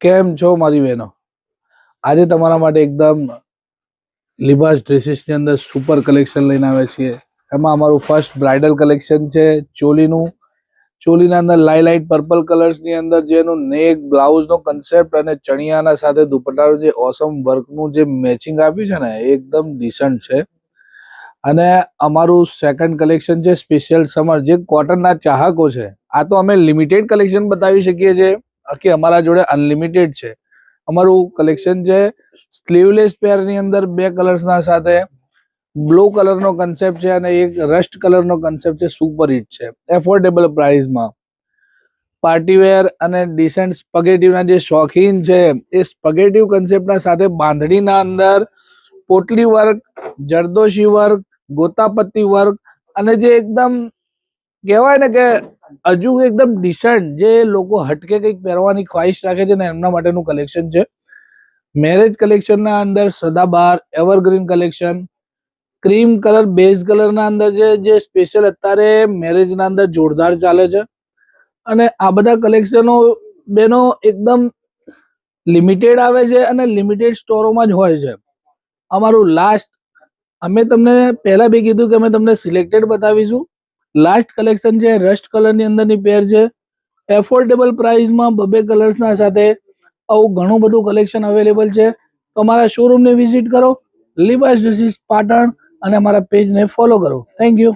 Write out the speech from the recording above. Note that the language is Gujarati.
કેમ છો મારી બહેનો? આજે તમારા માટે એકદમ લિબાસ ડ્રેસીસની અંદર સુપર કલેક્શન લઈને આવ્યા છીએ. એમાં અમારું ફર્સ્ટ બ્રાઇડલ કલેક્શન છે ચોલીનું. ચોલીના અંદર લાઇટ પર્પલ કલર્સની અંદર જેનું નેક બ્લાઉઝનો કન્સેપ્ટ અને ચણિયાના સાથે દુપટ્ટાનું જે ઓસમ વર્કનું જે મેચિંગ આપ્યું છે ને એકદમ ડિસન્ટ છે. અને અમારું સેકન્ડ કલેક્શન છે સ્પેશિયલ સમર, જે કોટનના ચાહકો છે. આ તો અમે લિમિટેડ કલેક્શન બતાવી શકીએ છીએ કે અમારા જોડે અનલિમિટેડ છે. અમારું કલેક્શન છે સ્લીવલેસ પેરની અંદર બે કલર્સના સાથે બ્લુ કલરનો કન્સેપ્ટ છે અને એક રસ્ટ કલરનો કન્સેપ્ટ છે. સુપર હિટ છે, એફોર્ડેબલ પ્રાઇસમાં. પાર્ટીવેર અને ડિસેન્ટ સ્પગેટિવના જે શોખીન છે એ સ્પગેટિવ કન્સેપ્ટના સાથે બાંધણીના અંદર પોટલી વર્ક, જરદોશી વર્ક, ગોતાપત્તી વર્ક અને જે એકદમ કહેવાય ને કે હજુ એકદમ ડિસન્ટ જે લોકો હટકે કંઈક પહેરવાની ખ્વાહિશ રાખે છે ને એમના માટેનું કલેક્શન છે. મેરેજ કલેક્શનના અંદર સદાબહાર evergreen collection, cream colour base કલરના અંદર છે જે સ્પેશિયલ અત્યારે મેરેજના અંદર જોરદાર ચાલે છે. અને આ બધા કલેક્શનો બેનો એકદમ લિમિટેડ આવે છે અને લિમિટેડ સ્ટોરોમાં જ હોય છે. અમારું લાસ્ટ અમે તમને પહેલા બી કીધું કે અમે તમને સિલેક્ટેડ બતાવીશું. લાસ્ટ કલેક્શન છે રસ્ટ કલરની અંદરની પેર છે. એફોર્ડેબલ પ્રાઇસમાં બબે કલર્સના સાથે આવું ઘણું બધું કલેક્શન અવેલેબલ છે. તો અમારા શોરૂમને વિઝિટ કરો, લિબાસ ડ્રેસીસ પાટણ, અને અમારા પેજને ફોલો કરો. Thank you.